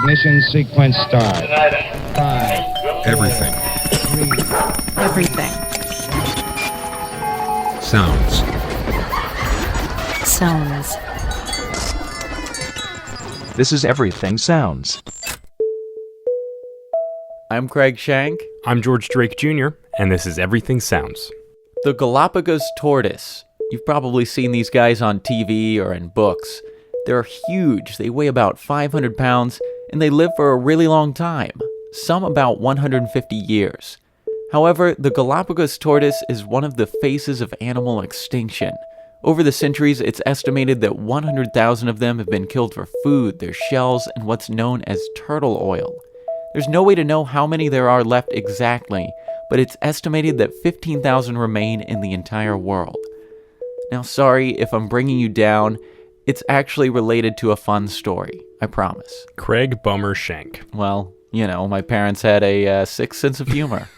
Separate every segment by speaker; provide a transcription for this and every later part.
Speaker 1: Ignition sequence start. 5.
Speaker 2: Everything.
Speaker 1: 3.
Speaker 3: Everything.
Speaker 2: Sounds.
Speaker 3: Sounds.
Speaker 4: This is Everything Sounds.
Speaker 5: I'm Craig Shank.
Speaker 6: I'm George Drake Jr., and this is Everything Sounds.
Speaker 5: The Galapagos tortoise. You've probably seen these guys on TV or in books. They're huge, they weigh about 500 pounds, and they live for a really long time, some about 150 years. However, the Galapagos tortoise is one of the faces of animal extinction. Over the centuries, it's estimated that 100,000 of them have been killed for food, their shells, and what's known as turtle oil. There's no way to know how many there are left exactly, but it's estimated that 15,000 remain in the entire world. Now, sorry if I'm bringing you down. It's actually related to a fun story, I promise.
Speaker 6: Craig Bummer Shank.
Speaker 5: Well, you know, my parents had a sick sense of humor.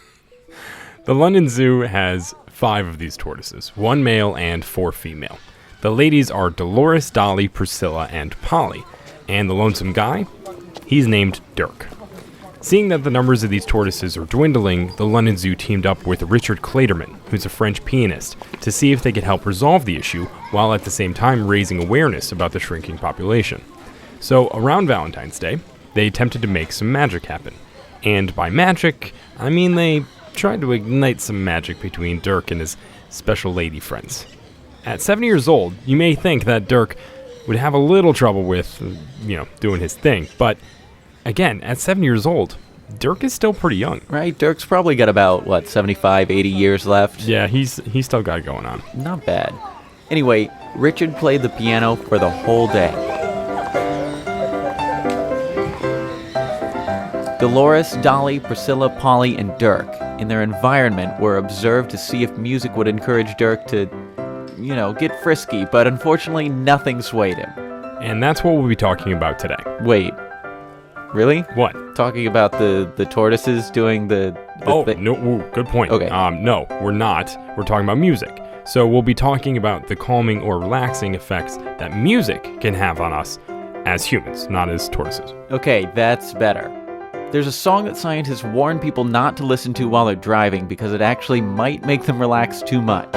Speaker 6: The London Zoo has 5 of these tortoises, 1 male and 4 female. The ladies are Dolores, Dolly, Priscilla, and Polly. And the lonesome guy? He's named Dirk. Seeing that the numbers of these tortoises are dwindling, the London Zoo teamed up with Richard Clayderman, who's a French pianist, to see if they could help resolve the issue while at the same time raising awareness about the shrinking population. So around Valentine's Day, they attempted to make some magic happen. And by magic, I mean they tried to ignite some magic between Dirk and his special lady friends. At 7 years old, you may think that Dirk would have a little trouble with, doing his thing, but again, at 7 years old, Dirk is still pretty young.
Speaker 5: Right? Dirk's probably got about, 75, 80 years left?
Speaker 6: Yeah, he's still got it going on.
Speaker 5: Not bad. Anyway, Richard played the piano for the whole day. Dolores, Dolly, Priscilla, Polly, and Dirk, in their environment, were observed to see if music would encourage Dirk to, get frisky, but unfortunately nothing swayed him.
Speaker 6: And that's what we'll be talking about today.
Speaker 5: Wait. Really?
Speaker 6: What?
Speaker 5: Talking about the tortoises doing the thing?
Speaker 6: No, good point.
Speaker 5: Okay.
Speaker 6: No, we're not. We're talking about music. So we'll be talking about the calming or relaxing effects that music can have on us as humans, not as tortoises.
Speaker 5: Okay, that's better. There's a song that scientists warn people not to listen to while they're driving because it actually might make them relax too much.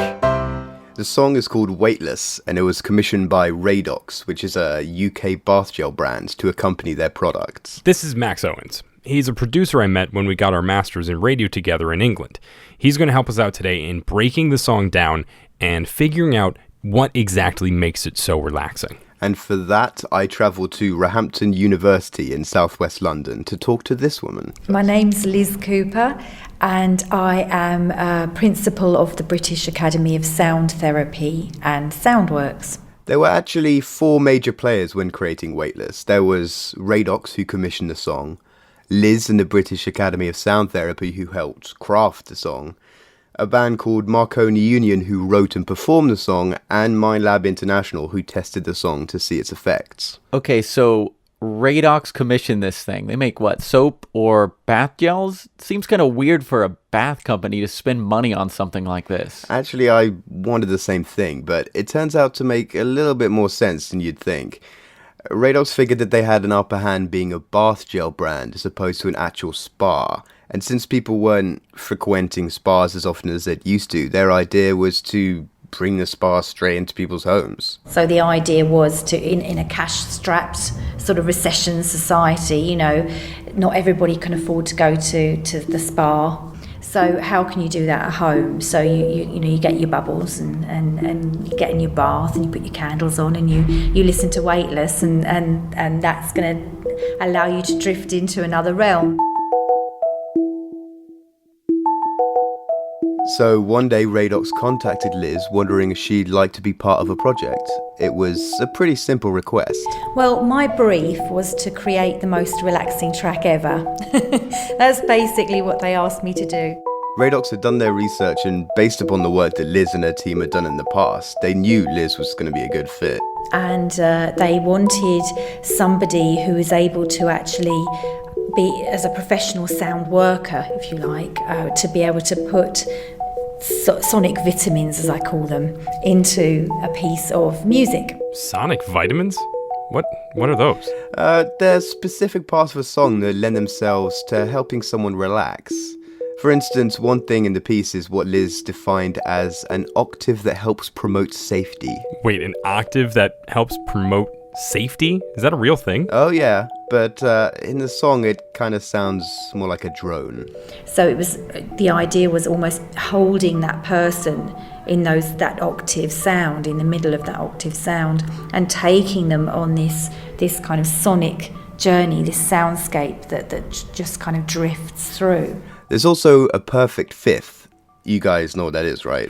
Speaker 7: The song is called Weightless, and it was commissioned by Radox, which is a UK bath gel brand, to accompany their products.
Speaker 6: This is Max Owens. He's a producer I met when we got our masters in radio together in England. He's going to help us out today in breaking the song down and figuring out what exactly makes it so relaxing.
Speaker 7: And for that, I travelled to Roehampton University in southwest London to talk to this woman.
Speaker 8: My name's Liz Cooper, and I am a principal of the British Academy of Sound Therapy and Soundworks.
Speaker 7: There were actually 4 major players when creating Weightless. There was Radox, who commissioned the song, Liz and the British Academy of Sound Therapy, who helped craft the song, a band called Marconi Union, who wrote and performed the song, and Mindlab International, who tested the song to see its effects.
Speaker 5: Okay, so Radox commissioned this thing. They make what, soap or bath gels? Seems kind of weird for a bath company to spend money on something like this.
Speaker 7: Actually, I wanted the same thing, but it turns out to make a little bit more sense than you'd think. Radox figured that they had an upper hand being a bath gel brand as opposed to an actual spa. And since people weren't frequenting spas as often as they'd used to, their idea was to bring the spa straight into people's homes.
Speaker 8: So the idea was to, in a cash-strapped sort of recession society, not everybody can afford to go to the spa. So how can you do that at home? So you get your bubbles and you get in your bath and you put your candles on and you listen to Weightless and that's going to allow you to drift into another realm.
Speaker 7: So one day Radox contacted Liz wondering if she'd like to be part of a project. It was a pretty simple request.
Speaker 8: Well, my brief was to create the most relaxing track ever. That's basically what they asked me to do.
Speaker 7: Radox had done their research, and based upon the work that Liz and her team had done in the past, they knew Liz was going to be a good fit.
Speaker 8: And they wanted somebody who was able to actually be, as a professional sound worker, if you like, to be able to put sonic vitamins, as I call them, into a piece of music.
Speaker 6: Sonic vitamins? What are those?
Speaker 7: There's specific parts of a song that lend themselves to helping someone relax. For instance, one thing in the piece is what Liz defined as an octave that helps promote safety.
Speaker 6: Wait, an octave that helps promote safety? Is that a real thing?
Speaker 7: Oh yeah, but in the song it kind of sounds more like a drone.
Speaker 8: So the idea was almost holding that person in that octave sound, in the middle of that octave sound, and taking them on this kind of sonic journey, this soundscape that just kind of drifts through.
Speaker 7: There's also a perfect fifth. You guys know what that is, right?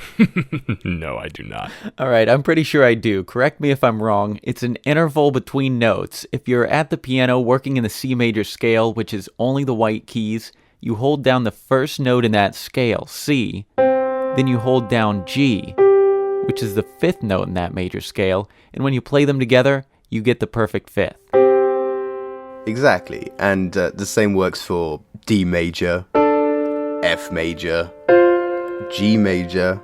Speaker 6: No, I do not.
Speaker 5: All right, I'm pretty sure I do. Correct me if I'm wrong. It's an interval between notes. If you're at the piano working in the C major scale, which is only the white keys, you hold down the first note in that scale, C, then you hold down G, which is the fifth note in that major scale, and when you play them together, you get the perfect fifth.
Speaker 7: Exactly, and the same works for D major, F major, G major,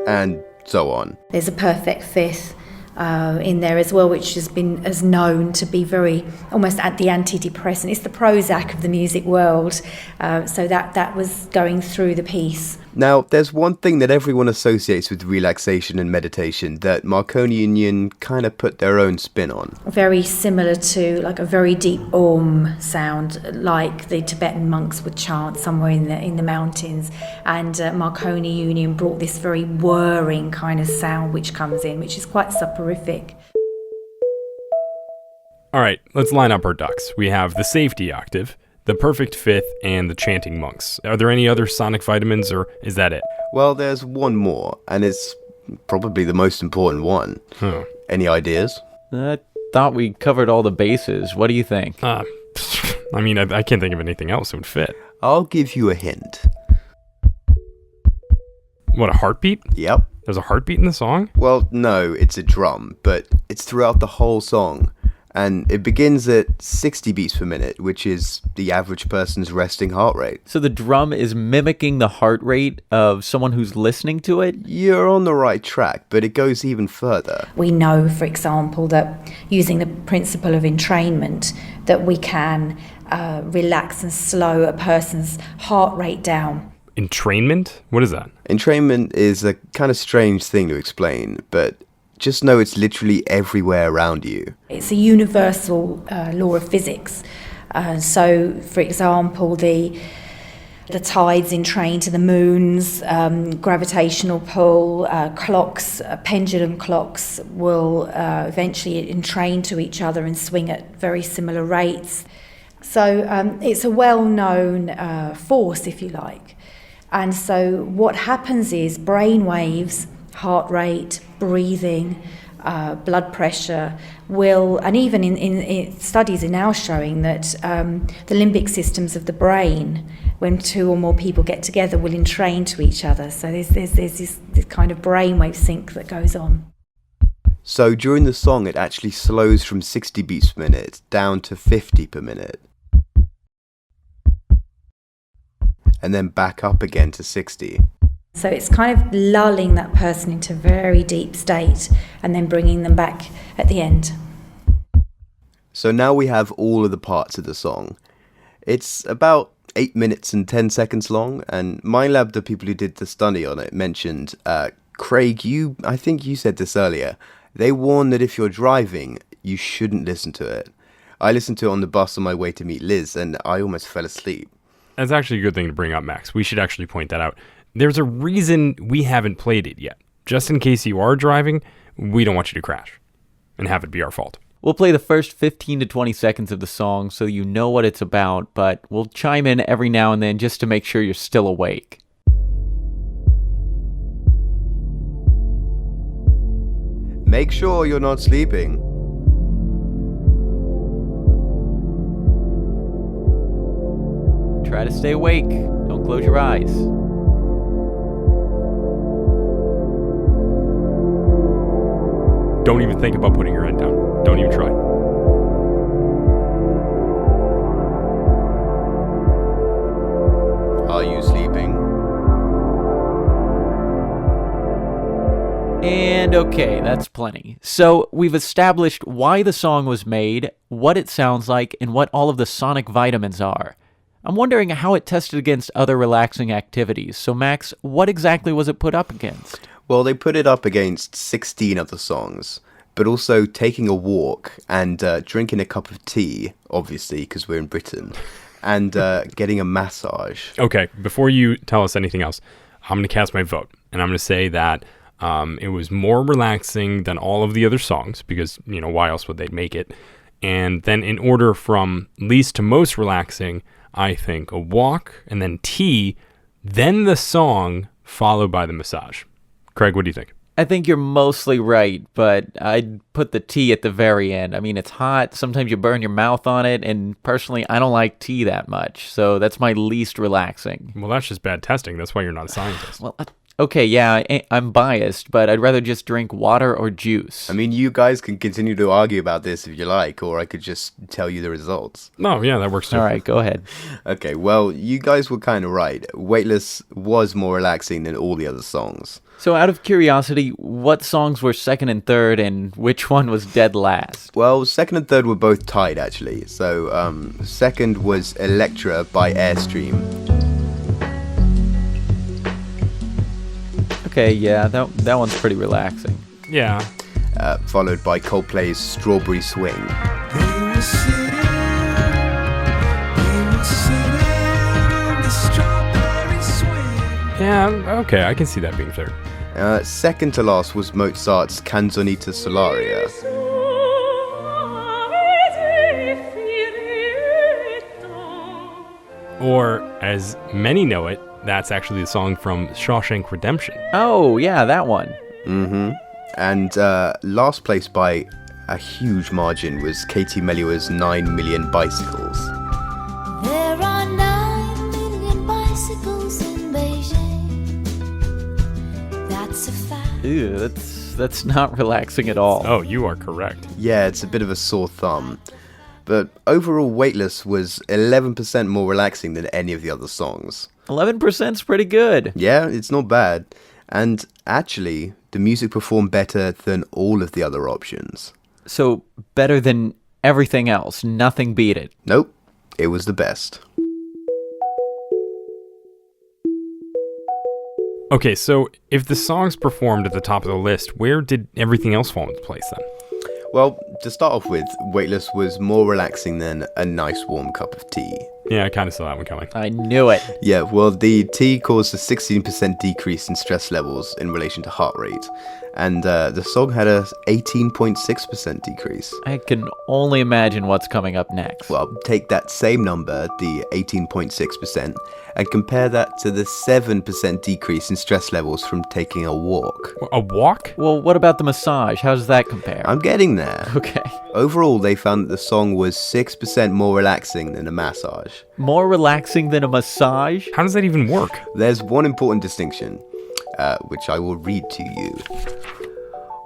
Speaker 7: and so on.
Speaker 8: There's a perfect fifth in there as well, which has been known to be very almost at the antidepressant. It's the Prozac of the music world. So that was going through the piece.
Speaker 7: Now, there's one thing that everyone associates with relaxation and meditation that Marconi Union kind of put their own spin on.
Speaker 8: Very similar to like a very deep Om sound, like the Tibetan monks would chant somewhere in the mountains. And Marconi Union brought this very whirring kind of sound which comes in, which is quite soporific.
Speaker 6: All right, let's line up our ducks. We have the safety octave, the perfect fifth, and the chanting monks. Are there any other sonic vitamins, or is that it?
Speaker 7: Well, there's one more, and it's probably the most important one. Any ideas?
Speaker 5: I thought we covered all the bases. What do you think?
Speaker 6: I mean, I can't think of anything else that would fit.
Speaker 7: I'll give you a hint.
Speaker 6: What, a heartbeat?
Speaker 7: Yep.
Speaker 6: There's a heartbeat in the song?
Speaker 7: Well, no, it's a drum, but it's throughout the whole song. And it begins at 60 beats per minute, which is the average person's resting heart rate.
Speaker 5: So the drum is mimicking the heart rate of someone who's listening to it?
Speaker 7: You're on the right track, but it goes even further.
Speaker 8: We know, for example, that using the principle of entrainment, that we can relax and slow a person's heart rate down.
Speaker 6: Entrainment? What is that?
Speaker 7: Entrainment is a kind of strange thing to explain, but just know it's literally everywhere around you.
Speaker 8: It's a universal law of physics. So, for example, the tides entrain to the moon's gravitational pull, clocks, pendulum clocks will eventually entrain to each other and swing at very similar rates. So it's a well-known force, if you like. And so what happens is brain waves, heart rate, breathing, blood pressure will, and even in studies are now showing that the limbic systems of the brain, when two or more people get together, will entrain to each other. So there's this kind of brainwave sync that goes on.
Speaker 7: So during the song, it actually slows from 60 beats per minute down to 50 per minute. And then back up again to 60.
Speaker 8: So it's kind of lulling that person into a very deep state and then bringing them back at the end.
Speaker 7: So now we have all of the parts of the song. It's about 8 minutes and 10 seconds long, and MindLab, the people who did the study on it, mentioned, Craig, I think you said this earlier, they warn that if you're driving, you shouldn't listen to it. I listened to it on the bus on my way to meet Liz, and I almost fell asleep.
Speaker 6: That's actually a good thing to bring up, Max. We should actually point that out. There's a reason we haven't played it yet. Just in case you are driving, we don't want you to crash and have it be our fault.
Speaker 5: We'll play the first 15 to 20 seconds of the song so you know what it's about, but we'll chime in every now and then just to make sure you're still awake.
Speaker 7: Make sure you're not sleeping.
Speaker 5: Try to stay awake. Don't close your eyes.
Speaker 6: Don't even think about putting your head down. Don't even try.
Speaker 7: Are you sleeping?
Speaker 5: And okay, that's plenty. So we've established why the song was made, what it sounds like, and what all of the sonic vitamins are. I'm wondering how it tested against other relaxing activities. So Max, what exactly was it put up against?
Speaker 7: Well, they put it up against 16 other songs, but also taking a walk and drinking a cup of tea, obviously, because we're in Britain, and getting a massage.
Speaker 6: Okay, before you tell us anything else, I'm going to cast my vote, and I'm going to say that it was more relaxing than all of the other songs, because, why else would they make it? And then in order from least to most relaxing, I think a walk, and then tea, then the song, followed by the massage. Craig, what do you think?
Speaker 5: I think you're mostly right, but I'd put the tea at the very end. I mean, it's hot. Sometimes you burn your mouth on it, and personally, I don't like tea that much, so that's my least relaxing.
Speaker 6: Well, that's just bad testing. That's why you're not a scientist.
Speaker 5: Well, okay, yeah, I'm biased, but I'd rather just drink water or juice.
Speaker 7: I mean, you guys can continue to argue about this if you like, or I could just tell you the results.
Speaker 6: No, yeah, that works too.
Speaker 5: All right, go ahead.
Speaker 7: Okay, well, you guys were kind of right. Weightless was more relaxing than all the other songs.
Speaker 5: So out of curiosity, what songs were second and third, and which one was dead last?
Speaker 7: Well, second and third were both tied, actually. So, second was Electra by Airstream.
Speaker 5: Okay, yeah, that one's pretty relaxing.
Speaker 6: Yeah.
Speaker 7: Followed by Coldplay's Strawberry Swing.
Speaker 6: Yeah, okay, I can see that being third.
Speaker 7: Second to last was Mozart's Canzonetta Solaria.
Speaker 6: Or, as many know it, that's actually the song from Shawshank Redemption.
Speaker 5: Oh, yeah, that one.
Speaker 7: Mm-hmm. And last place by a huge margin was Katie Mellua's 9 Million Bicycles.
Speaker 2: There are 9 million bicycles in Beijing. That's a fact.
Speaker 5: Ew, that's not relaxing at all.
Speaker 6: Oh, you are correct.
Speaker 7: Yeah, it's a bit of a sore thumb. But overall, Weightless was 11% more relaxing than any of the other songs.
Speaker 5: 11%'s pretty good.
Speaker 7: Yeah, it's not bad. And actually, the music performed better than all of the other options.
Speaker 5: So, better than everything else. Nothing beat it.
Speaker 7: Nope, it was the best.
Speaker 6: Okay, so if the songs performed at the top of the list, where did everything else fall into place then?
Speaker 7: Well, to start off with, Weightless was more relaxing than a nice warm cup of tea.
Speaker 6: Yeah, I kind of saw that one coming.
Speaker 5: I knew it.
Speaker 7: Yeah, well, the tea caused a 16% decrease in stress levels in relation to heart rate, and the song had a 18.6% decrease.
Speaker 5: I can only imagine what's coming up next.
Speaker 7: Well, take that same number, the 18.6%, and compare that to the 7% decrease in stress levels from taking a walk.
Speaker 6: A walk?
Speaker 5: Well, what about the massage? How does that compare?
Speaker 7: I'm getting there.
Speaker 5: Okay.
Speaker 7: Overall, they found that the song was 6% more relaxing than a massage.
Speaker 5: More relaxing than a massage?
Speaker 6: How does that even work?
Speaker 7: There's one important distinction, which I will read to you.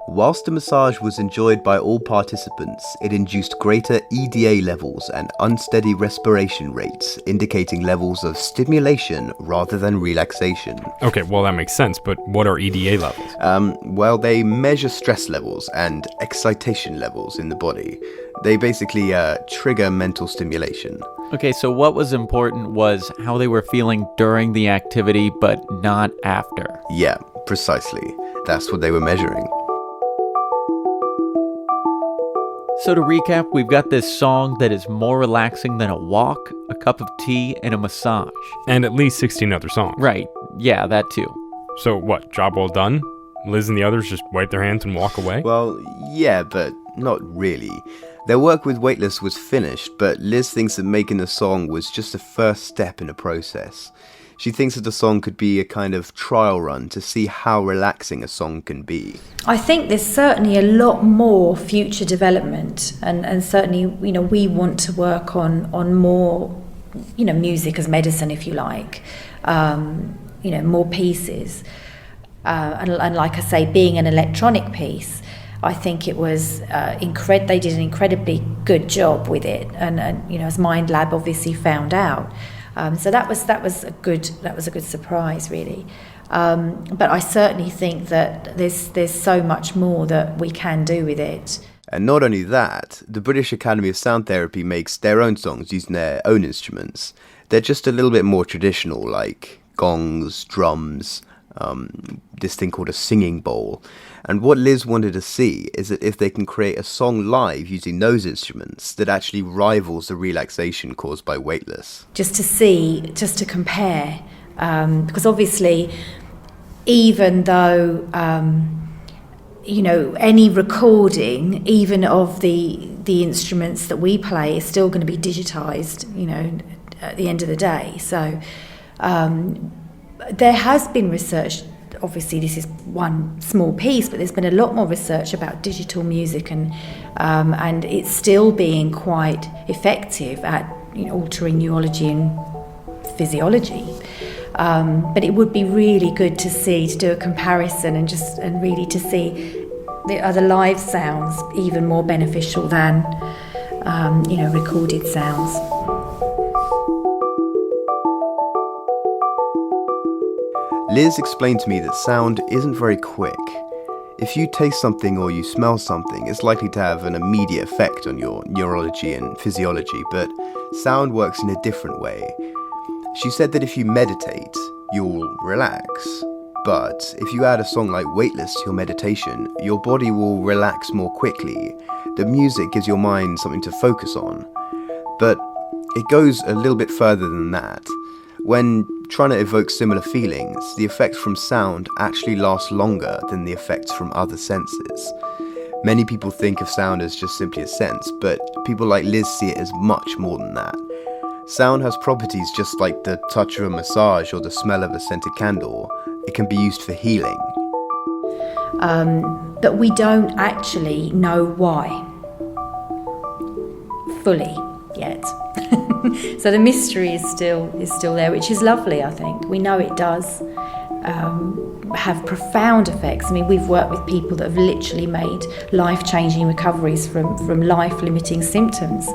Speaker 7: Whilst the massage was enjoyed by all participants, it induced greater EDA levels and unsteady respiration rates, indicating levels of stimulation rather than relaxation.
Speaker 6: Okay, well, that makes sense, but what are EDA levels?
Speaker 7: Well, they measure stress levels and excitation levels in the body. They basically trigger mental stimulation.
Speaker 5: Okay, so what was important was how they were feeling during the activity, but not after.
Speaker 7: Yeah, precisely. That's what they were measuring.
Speaker 5: So to recap, we've got this song that is more relaxing than a walk, a cup of tea, and a massage.
Speaker 6: And at least 16 other songs.
Speaker 5: Right, yeah, that too.
Speaker 6: So what, job well done? Liz and the others just wipe their hands and walk away?
Speaker 7: Well, yeah, but not really. Their work with Weightless was finished, but Liz thinks that making the song was just a first step in a process. She thinks that the song could be a kind of trial run to see how relaxing a song can be.
Speaker 8: I think there's certainly a lot more future development, and certainly, we want to work on more, music as medicine, if you like, more pieces. And like I say, being an electronic piece, I think it was they did an incredibly good job with it, and as Mind Lab obviously found out. So that was a good surprise, really. But I certainly think that there's so much more that we can do with it.
Speaker 7: And not only that, the British Academy of Sound Therapy makes their own songs using their own instruments. They're just a little bit more traditional, like gongs, drums, this thing called a singing bowl. And what Liz wanted to see is that if they can create a song live using those instruments that actually rivals the relaxation caused by Weightless.
Speaker 8: Just to compare, because obviously, even though, any recording, even of the instruments that we play, is still going to be digitized, at the end of the day. So there has been research. Obviously, this is one small piece, but there's been a lot more research about digital music, and it's still being quite effective at altering neurology and physiology. But it would be really good to do a comparison and really to see are the live sounds even more beneficial than recorded sounds.
Speaker 7: Liz explained to me that sound isn't very quick. If you taste something or you smell something, it's likely to have an immediate effect on your neurology and physiology, but sound works in a different way. She said that if you meditate, you'll relax. But if you add a song like Weightless to your meditation, your body will relax more quickly. The music gives your mind something to focus on. But it goes a little bit further than that. When trying to evoke similar feelings, the effects from sound actually last longer than the effects from other senses. Many people think of sound as just simply a sense, but people like Liz see it as much more than that. Sound has properties just like the touch of a massage or the smell of a scented candle. It can be used for healing.
Speaker 8: But we don't actually know why fully yet. So the mystery is still there, which is lovely, I think. We know it does have profound effects. I mean, we've worked with people that have literally made life-changing recoveries from life-limiting symptoms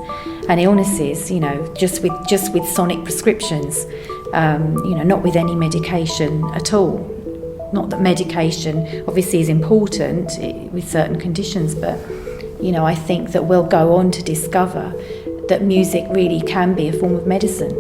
Speaker 8: and illnesses, just with sonic prescriptions, not with any medication at all. Not that medication obviously is important with certain conditions, but, I think that we'll go on to discover that music really can be a form of medicine.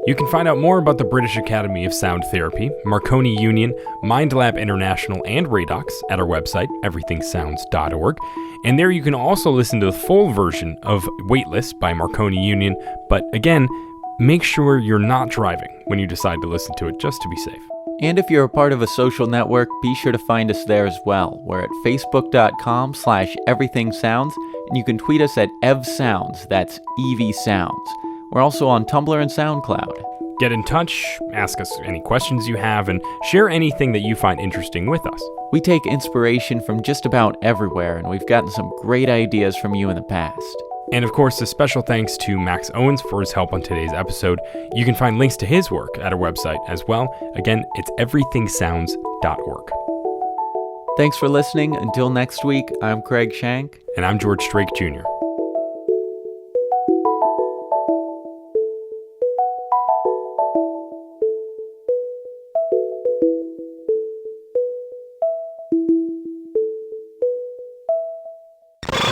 Speaker 6: You can find out more about the British Academy of Sound Therapy, Marconi Union, MindLab International, and Radox at our website, everythingsounds.org. And there you can also listen to the full version of Weightless by Marconi Union. But again, make sure you're not driving when you decide to listen to it, just to be safe.
Speaker 5: And if you're a part of a social network, be sure to find us there as well. We're at facebook.com/everythingsounds, and you can tweet us at evsounds, that's EV Sounds. We're also on Tumblr and SoundCloud.
Speaker 6: Get in touch, ask us any questions you have, and share anything that you find interesting with us.
Speaker 5: We take inspiration from just about everywhere, and we've gotten some great ideas from you in the past.
Speaker 6: And of course, a special thanks to Max Owens for his help on today's episode. You can find links to his work at our website as well. Again, it's everythingsounds.org.
Speaker 5: Thanks for listening. Until next week, I'm Craig Shank.
Speaker 6: And I'm George Strake Jr.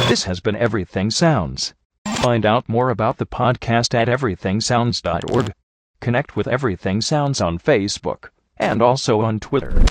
Speaker 4: This has been Everything Sounds. Find out more about the podcast at everythingsounds.org. Connect with Everything Sounds on Facebook and also on Twitter.